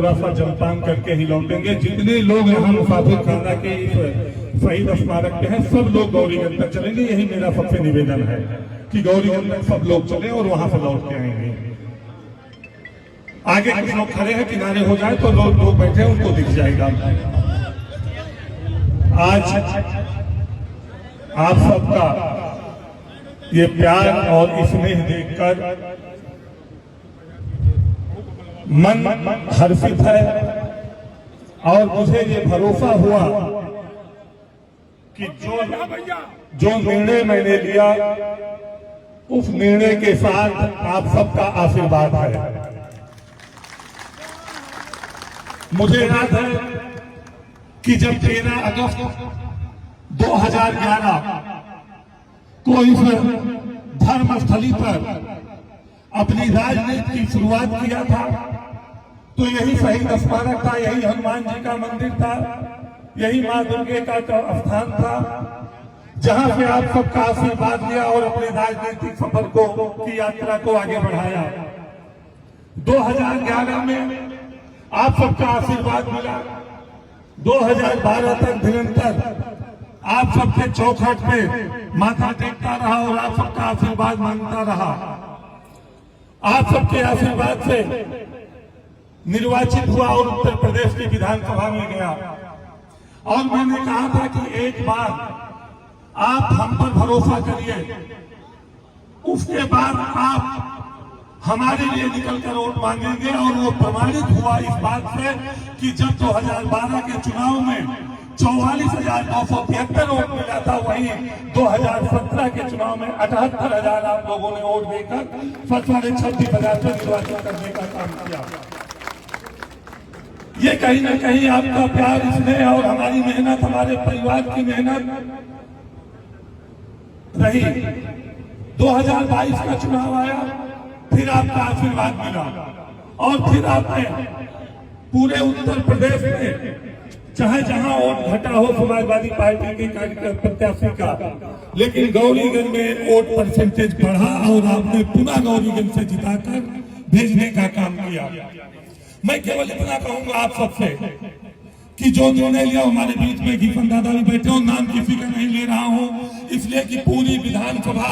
थोड़ा सा जलपान करके ही लौटेंगे। जितने लोग यहाँ मुसाफिर खाना के शहीद स्मारक पे हैं, सब लोग गौरीगंज तक चलेंगे। यही मेरा सबसे निवेदन है कि गौरीगंज तक सब लोग चले और वहां से लौट के आएंगे। आगे कुछ लोग खड़े हैं, किनारे हो जाए तो लोग बैठे हैं, उनको दिख जाएगा। आज आप सबका ये प्यार और स्नेह देखकर मन हर्षित है और मुझे ये भरोसा हुआ कि जो निर्णय मैंने लिया उस निर्णय के साथ आप सबका आशीर्वाद है। मुझे याद है कि जब 13 अगस्त 2011 को इस धर्मस्थली पर अपनी राजनीति की शुरुआत किया था तो यही शहीद स्मारक था, यही हनुमान जी का मंदिर था, यही मां दुर्गे का स्थान था, जहां से आप सबका आशीर्वाद लिया और अपने राजनीतिक सफर की यात्रा को आगे बढ़ाया। 2011 में आप सबका आशीर्वाद मिला। 2012 तक निरंतर आप सबके चौखट पे माथा टेकता रहा और आप सबका आशीर्वाद मांगता रहा। आप सबके आशीर्वाद से निर्वाचित हुआ और उत्तर प्रदेश की विधानसभा में गया। और मैंने कहा था कि एक बार आप हम पर भरोसा करिए, उसके बाद आप हमारे लिए निकलकर वोट मांगेंगे। और वो प्रमाणित हुआ इस बात से कि जब 2012 के चुनाव में 44,973 वोट मिला था, वहीं 2017 के चुनाव में 78,000 आप लोगों ने वोट देकर 36,000 से निर्वाचित करने का काम किया। ये कहीं ना कहीं आपका प्यार, स्नेह और हमारी मेहनत, हमारे परिवार की मेहनत रही। 2022 का चुनाव आया, फिर आपका आशीर्वाद मिला और फिर आपने पूरे उत्तर प्रदेश में चाहे जहां वोट घटा हो समाजवादी पार्टी के कार्यकर्ता प्रत्याशी का, लेकिन गौरीगंज में वोट परसेंटेज बढ़ा और आपने पुनः गौरीगंज से जिताकर भेजने का काम किया। मैं केवल इतना कहूंगा आप सबसे कि जो निर्णय लिया, हमारे बीच में गीफन दादा भी बैठे हो, नाम किसी का नहीं ले रहा हूं, इसलिए कि पूरी विधानसभा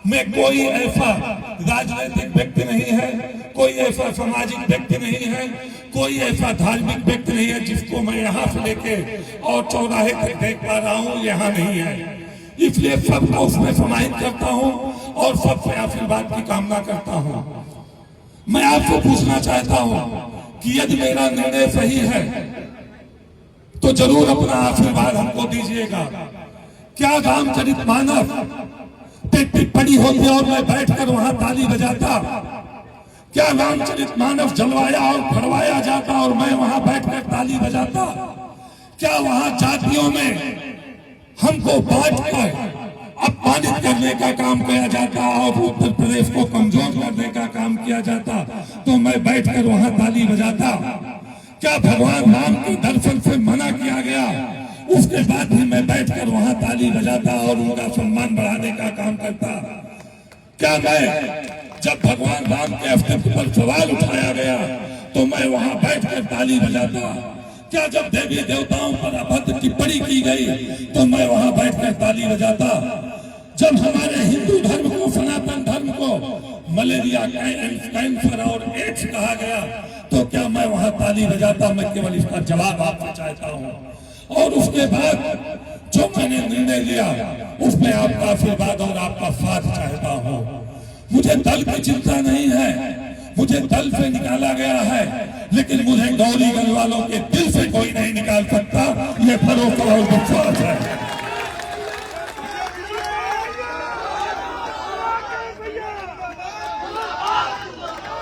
में कोई ऐसा राजनीतिक व्यक्ति नहीं है, कोई ऐसा सामाजिक व्यक्ति नहीं है, कोई ऐसा धार्मिक व्यक्ति नहीं है जिसको मैं यहाँ से लेके और चौराहे तक देख पा रहा हूँ, यहाँ नहीं है। इसलिए सबको उसमें समाहित करता हूँ और सबसे आशीर्वाद की कामना करता हूँ। मैं आपसे पूछना चाहता हूँ कि यदि मेरा निर्णय सही है तो जरूर अपना आशीर्वाद हमको दीजिएगा। क्या रामचरितमानस पे टिप्पणी होती और मैं बैठकर वहां ताली बजाता? क्या रामचरितमानस जलवाया और फड़वाया जाता और मैं वहां बैठकर ताली बजाता? क्या वहां जातियों में हमको बांटकर अपमानित करने का काम किया जाता और उत्तर प्रदेश को कमजोर करने का काम किया जाता तो मैं बैठकर वहां ताली बजाता? क्या भगवान राम के दर्शन से मना किया गया, उसके बाद भी मैं बैठकर वहां ताली बजाता और उनका सम्मान बढ़ाने का काम करता? क्या मैं जब भगवान राम के अस्तित्व पर सवाल उठाया गया तो मैं वहां बैठकर ताली बजाता? क्या जब देवी देवताओं पर अभद्र टिप्पणी की गई तो मैं वहां बैठकर ताली बजाता? जब हमारे हिंदू धर्म को, सनातन धर्म को मलेरिया, कैंसर और एड्स कहा गया तो क्या मैं वहां ताली बजाता? मैं केवल इसका जवाब आपसे चाहता हूं। और उसके बाद जो मैंने निर्णय लिया उसमें आपका आशीर्वाद और आपका साथ चाहता हूं। मुझे दल की चिंता नहीं है, मुझे दल से निकाला गया है, लेकिन मुझे गौरीगंज वालों के दिल से कोई नहीं निकाल सकता, ये भरोसा और विश्वास है।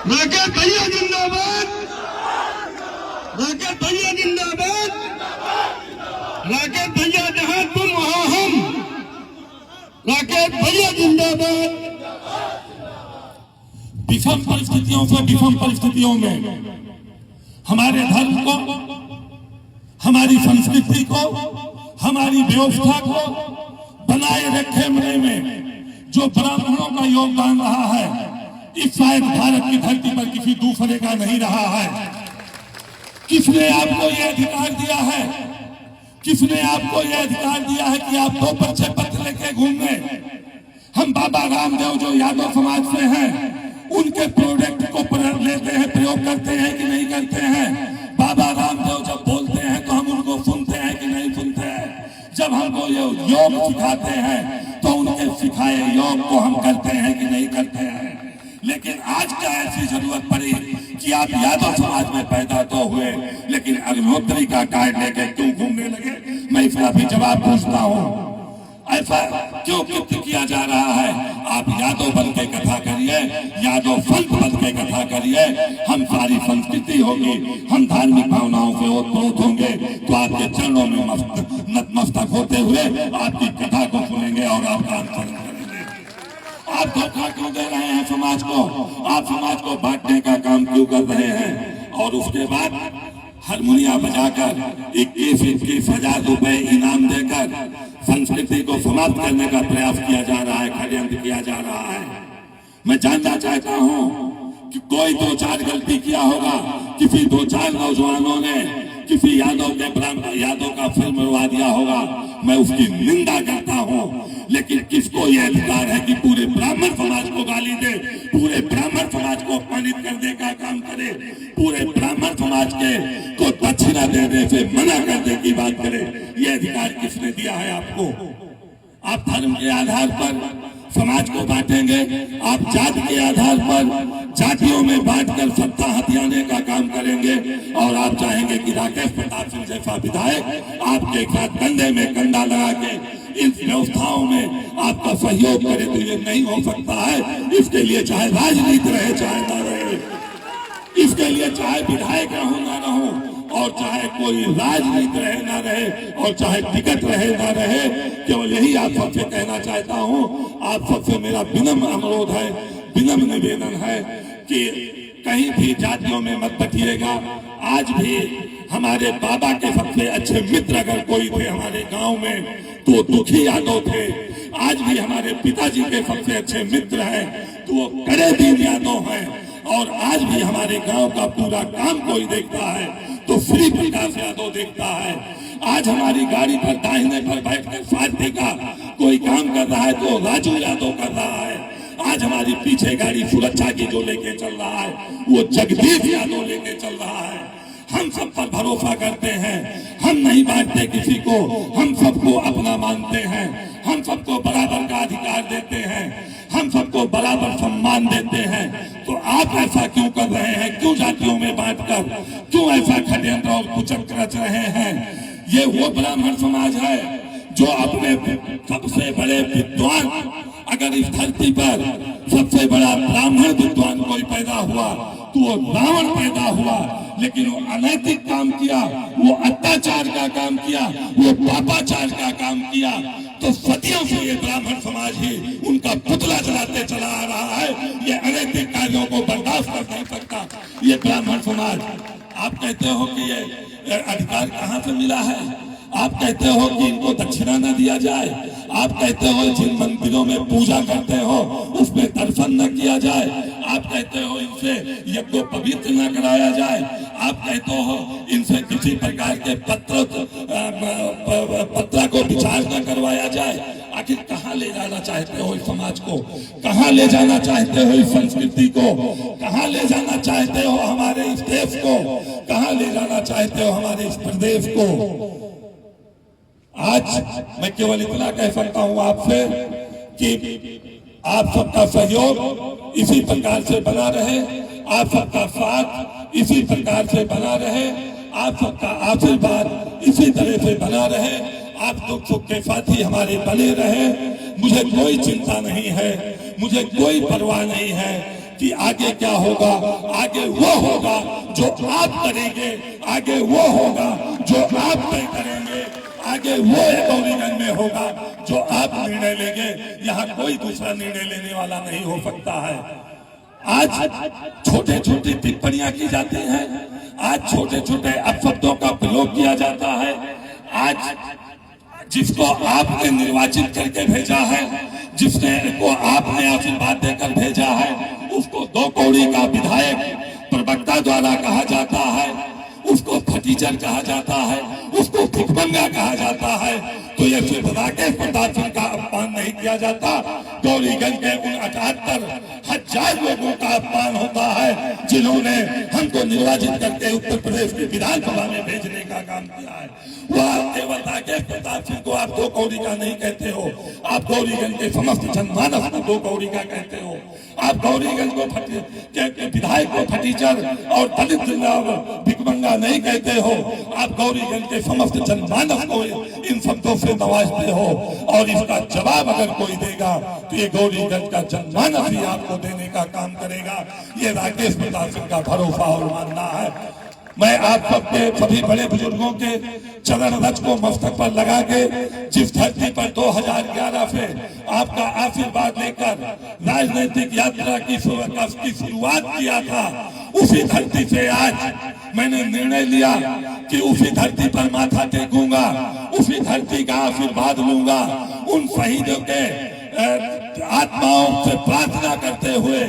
राकेश भैया जिंदाबाद, राकेश भैया जिंदाबाद, राकेश भैया जहां तुम वहां हम, राकेश भैया जिंदाबाद। विषम परिस्थितियों से विषम परिस्थितियों में हमारे धर्म को, हमारी संस्कृति को, हमारी व्यवस्था को बनाए रखने में जो ब्राह्मणों का योगदान रहा है, इस शायद भारत की धरती पर किसी दूसरे का नहीं रहा है। किसने आपको यह अधिकार दिया है? किसने आपको यह अधिकार दिया है कि आप 2 पर्चे पत्र लेके घूमें? हम बाबा रामदेव जो यादव समाज से हैं, उनके प्रोडक्ट को लेते हैं, प्रयोग करते हैं कि नहीं करते हैं? बाबा रामदेव जब बोलते हैं तो हम उनको सुनते हैं कि नहीं सुनते हैं? जब हमको ये योग सिखाते हैं तो उनके सिखाए योग को हम करते हैं कि नहीं करते हैं? लेकिन आज क्या ऐसी जरूरत पड़ी कि आप यादव समाज में पैदा तो हुए, लेकिन अग्निहोत्री का कार्ड लेके क्यों घूमने लगे? मैं इसका भी जवाब पूछता हूँ। ऐसा क्यों किया जा रहा है? आप यादव बन के कथा करिए, यादव संत बन के कथा करिए, हम सारी संस्कृति होगी, हम धार्मिक भावनाओं से ओतप्रोत होंगे, तो आपके चरणों में नतमस्तक होते हुए आपकी कथा को सुनेंगे और आपका अनुसरण करेंगे। आप धोखा क्यों दे रहे हैं समाज को? आप समाज को बांटने का काम क्यों कर रहे हैं? और उसके बाद हारमोनिया बजाकर 21,000 रुपए इनाम देकर संस्कृति को समाप्त करने का प्रयास किया जा रहा है, षड्यंत्र किया जा रहा है। मैं जानना चाहता हूं कि कोई 2-4 गलती किया होगा, किसी 2-4 नौजवानों ने किसी यादव का फिल्म उड़वा दिया होगा, मैं उसकी निंदा करता हूं। लेकिन किसको यह अधिकार है कि पूरे ब्राह्मण समाज को गाली दे, पूरे ब्राह्मण समाज को अपमानित करने का काम करे, पूरे ब्राह्मण समाज के को दक्षिणा देने से मना करने की बात करे? यह अधिकार किसने दिया है आपको? आप धर्म के आधार पर समाज को बांटेंगे, आप जाति के आधार पर जातियों में बांटकर सत्ता हथियाने का काम करेंगे, और आप चाहेंगे कि राकेश प्रताप सिंह जैसा विधायक आपके साथ कंधे में कंधा लगा के इन व्यवस्थाओं में आपका सहयोग करे, तो ये नहीं हो सकता है। इसके लिए चाहे राजनीति रहे चाहे ना रहे, इसके लिए चाहे विधायक रहूं ना रहूं, और चाहे कोई राजनीति रहे ना रहे, और चाहे टिकट रहे ना रहे, केवल यही आप सबसे कहना चाहता हूं। आप सबसे मेरा विनम्र अनुरोध है, विनम्र निवेदन है कि कहीं भी जातियों में मत बटिएगा। आज भी हमारे बाबा के सबसे अच्छे मित्र अगर कोई थे हमारे गांव में तो दुखी यादव थे। आज भी हमारे पिताजी के सबसे अच्छे मित्र हैं तो वो करे दीन यादव हैं। और आज भी हमारे गांव का पूरा काम कोई देखता है तो श्री प्रकाश यादव देखता है। आज हमारी गाड़ी पर दाहिने पर बैठकर सारथी का कोई काम कर रहा है तो राजू यादव कर रहा है। आज हमारी पीछे गाड़ी सुरक्षा की जो लेके चल रहा है वो जगदीश यादव लेके चल रहा है। हम सब पर भरोसा करते हैं, हम नहीं बांटते किसी को, हम सबको अपना मानते हैं, हम सबको बराबर का अधिकार देते हैं, हम सबको बराबर सम्मान देते हैं। तो आप ऐसा क्यों कर रहे हैं? क्यों जातियों में बांटकर, क्यों ऐसा षड्यंत्र और कुचक्र रच रहे हैं? ये वो ब्राह्मण समाज है जो अपने सबसे बड़े विद्वान, अगर इस धरती पर सबसे बड़ा ब्राह्मण विद्वान कोई पैदा हुआ तो वो रावण पैदा हुआ, लेकिन वो अनैतिक काम किया, वो अत्याचार का काम किया, वो पापाचार का काम किया। तो सदियों से ये ब्राह्मण समाज ही उनका पुतला जलाते चला आ रहा है। ये अनैतिक कार्यों को बर्दाश्त कर नहीं सकता ये ब्राह्मण समाज। आप कहते हो कि ये अधिकार कहाँ से मिला है? आप कहते हो कि इनको दक्षिणा न दिया जाए, आप कहते हो जिन मंदिरों में पूजा करते हो उसमें दर्शन न किया जाए, आप कहते हो इनसे यज्ञ पवित्र न कराया जाए, आप कहते हो इनसे किसी प्रकार के पत्र को विचार न करवाया जाए। आखिर कहाँ ले जाना चाहते हो इस समाज को? कहाँ ले जाना चाहते हो इस संस्कृति को? कहाँ ले जाना चाहते हो हमारे इस देश को? कहाँ ले जाना चाहते हो हमारे इस प्रदेश को? आज मैं केवल इतना कह सकता हूं आपसे कि आप सबका सहयोग इसी प्रकार से बना रहे, आप सबका साथ इसी प्रकार से बना रहे, आप सबका आशीर्वाद इसी तरह से बना रहे, आप दुख सुख के साथी हमारे बने रहे। मुझे कोई चिंता नहीं है, मुझे कोई परवाह नहीं है कि आगे क्या होगा। आगे वो होगा जो आप करेंगे, आगे वो होगा जो आप तय करेंगे, आगे वो गौरीगंज में होगा जो आप निर्णय लेंगे। यहाँ कोई दूसरा निर्णय लेने वाला नहीं हो सकता है। आज छोटे छोटे टिप्पणियां की जाती हैं, आज छोटे छोटे अपशब्दों का प्रयोग किया जाता है। आज जिसको आपने निर्वाचित करके भेजा है, जिसने को आपने आशीर्वाद देकर भेजा है, उसको 2 कौड़ी का विधायक प्रवक्ता द्वारा कहा जाता है, उसको फटीचर कहा जाता है, उसको भिखमंगा कहा जाता है, तो ये सिर्फ राकेश प्रताप सिंह का अपमान नहीं किया जाता, गौरीगंज के उन 78,000 लोगों का अपमान होता है जिन्होंने हमको निर्वाचित करके उत्तर प्रदेश की विधानसभा में भेजने का काम किया है। वह केवल राकेश प्रताप सिंह को आप दो कौड़ी का नहीं कहते हो, आप गौरीगंज के समस्त जनमानस को दो कौड़ी का कहते हो। आप गौरीगंज को विधायक को फटीचर और दलित भिखमंगा नहीं कहते हो, आप गौरीगंज के समस्त जनमानस को इन शब्दों से नवाजते हो। और इसका जवाब अगर कोई देगा तो ये गौरीगंज का जनमानस ही आपको देने का काम करेगा। ये राकेश प्रताप सिंह का भरोसा और मानना है। मैं आप सबके सभी बड़े बुजुर्गों के चरण रज को मस्तक पर लगा के जिस धरती पर 2011 से आपका आशीर्वाद लेकर राजनीतिक यात्रा की शुरुआत किया था, उसी धरती से आज मैंने निर्णय लिया कि उसी धरती पर माथा टेकूंगा, उसी धरती का आशीर्वाद लूंगा। उन शहीदों के आत्माओं से प्रार्थना करते हुए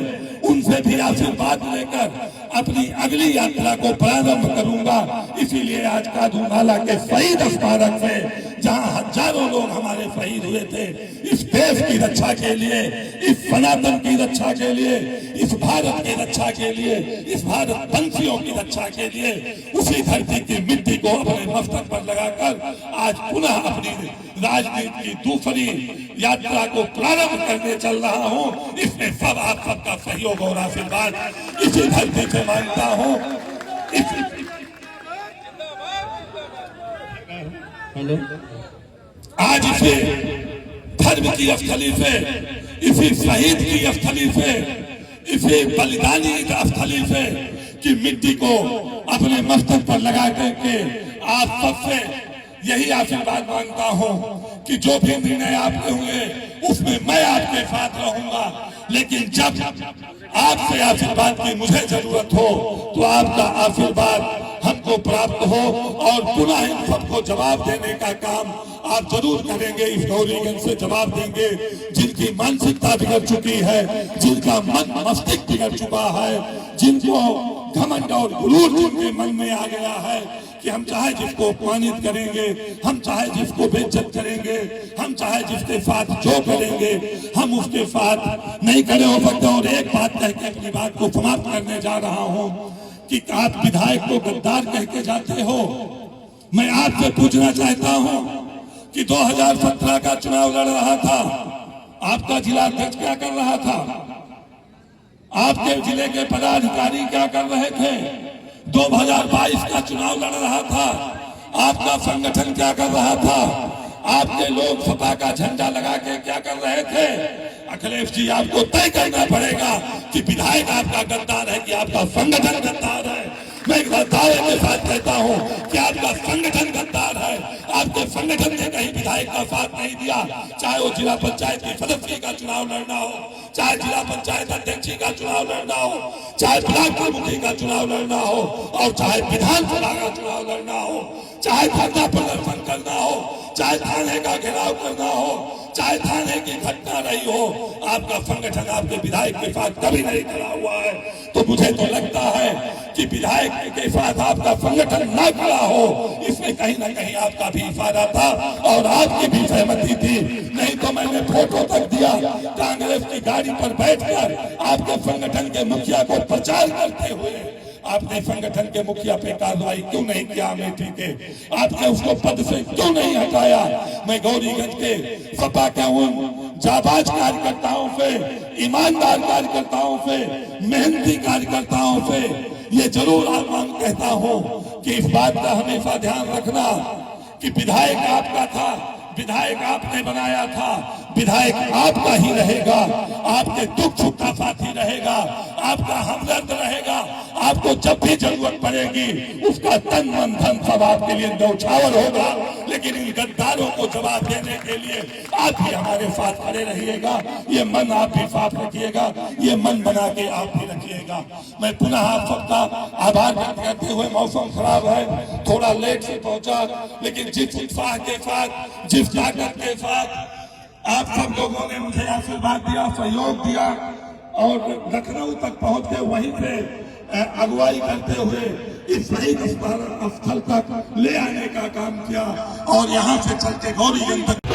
उनसे भी आशीर्वाद लेकर अपनी अगली यात्रा को प्रारंभ करूंगा। इसीलिए आज कादूनाला के शहीद स्मारक से, जहां हजारों लोग हमारे शहीद हुए थे इस देश की रक्षा के लिए, इस सनातन की रक्षा के लिए, इस भारत की रक्षा के लिए, इस भारत वंशियों की रक्षा के लिए, उसी धरती की मिट्टी को अपने मस्तक पर लगाकर आज पुनः अपनी राजनीति की दूसरी यात्रा को प्रारंभ करने चल रहा हूं। इसमें सब आप सबका सहयोग और आशीर्वाद इसी धरती से मांगता हूं। हेलो, आज इसे धर्म की स्थली से, इसी शहीद की स्थली से, इसी बलिदानी स्थली से की मिट्टी को अपने मस्तक पर लगा करके आप सबसे यही आशीर्वाद मांगता हूं कि जो भी निर्णय आपके हुए उसमें मैं आपके साथ रहूंगा। लेकिन जब आपसे आशीर्वाद की मुझे जरूरत हो तो आपका आशीर्वाद हमको प्राप्त हो और पुनः इन सबको जवाब देने का काम आप जरूर करेंगे। इस गौरीगंज से जवाब देंगे जिनकी मानसिकता बिगड़ चुकी है, जिनका मन मस्तिष्क बिगड़ चुका है, जिनको घमंड और गुरूर जिनके मन में आ गया है कि हम चाहे जिसको अपमानित करेंगे, हम चाहे जिसको बेइज्जत करेंगे, हम चाहे जिसके साथ जो करेंगे हम उसके साथ नहीं खड़े हो सकते। और एक बात कह के अपनी बात को समाप्त करने जा रहा हूं कि आप विधायक को गद्दार कह के जाते हो। मैं आपसे पूछना चाहता हूं कि 2017 का चुनाव लड़ रहा था, आपका जिला अध्यक्ष क्या कर रहा था, आपके जिले के पदाधिकारी क्या कर रहे थे, 2022 का चुनाव लड़ रहा था, आपका संगठन क्या कर रहा था, आपके लोग सपा का झंडा लगा के क्या कर रहे थे। अखिलेश जी, आपको तय करना पड़ेगा कि विधायक आपका गद्दार है कि आपका संगठन गद्दार है। मैं दावे के साथ कहता हूं कि आपका संगठन गद्दार है। आपके संगठन ने कहीं विधायक का साथ नहीं दिया, चाहे वो जिला पंचायत की सदस्य का चुनाव लड़ना हो, चाहे जिला पंचायत अध्यक्ष का चुनाव लड़ना हो, चाहे ब्लॉक प्रमुखी का चुनाव लड़ना हो, और चाहे विधानसभा का चुनाव लड़ना हो, चाहे धरना प्रदर्शन करना हो, चाहे थाने का घेराव करना हो, चाहे थाने की घटना रही हो, आपका संगठन आपके विधायक के साथ कभी नहीं खड़ा हुआ है। तो मुझे तो लगता है कि विधायक के साथ आपका संगठन ना खड़ा हो, इसमें कहीं ना कहीं आपका भी इशारा था और आपकी भी सहमति थी। नहीं तो मैंने फोटो तक दिया कांग्रेस की गाड़ी पर बैठकर आपके संगठन के मुखिया को प्रचार करते हुए। आपने संगठन के मुखिया पे कार्रवाई क्यों नहीं किया अमेठी के, आपने उसको पद से क्यों नहीं हटाया। मैं गौरीगंज के सपा के उन जाबाज कार्यकर्ताओं से, ईमानदार कार्यकर्ताओं से, मेहनती कार्यकर्ताओं से ये जरूर आह्वान कहता हूं कि इस बात का हमेशा ध्यान रखना कि विधायक आपका था, विधायक आपने बनाया था, विधायक आपका ही रहेगा, आपके दुख सुख का साथी रहेगा, आपका हमदर्द रहेगा। आपको जब भी जरूरत पड़ेगी उसका तन मन धन सब आपके लिए न्यौछावर होगा। लेकिन इन गद्दारों को जवाब देने के लिए आप भी हमारे साथ खड़े रहिएगा। ये मन आप भी साफ रखिएगा, ये मन बना के आप भी रखिएगा। मैं पुनः आप सबका आभार व्यक्त करते हुए, मौसम खराब है, थोड़ा लेट से पहुंचा, लेकिन जिस उत्साह के साथ, जिस ताकत के साथ आप सब लोगों ने मुझे आशीर्वाद दिया, सहयोग दिया और लखनऊ तक पहुंच के वहीं पे अगुवाई करते हुए इस शहीद स्मारक स्थल तक ले आने का काम किया और यहाँ से चल के गौरी जनता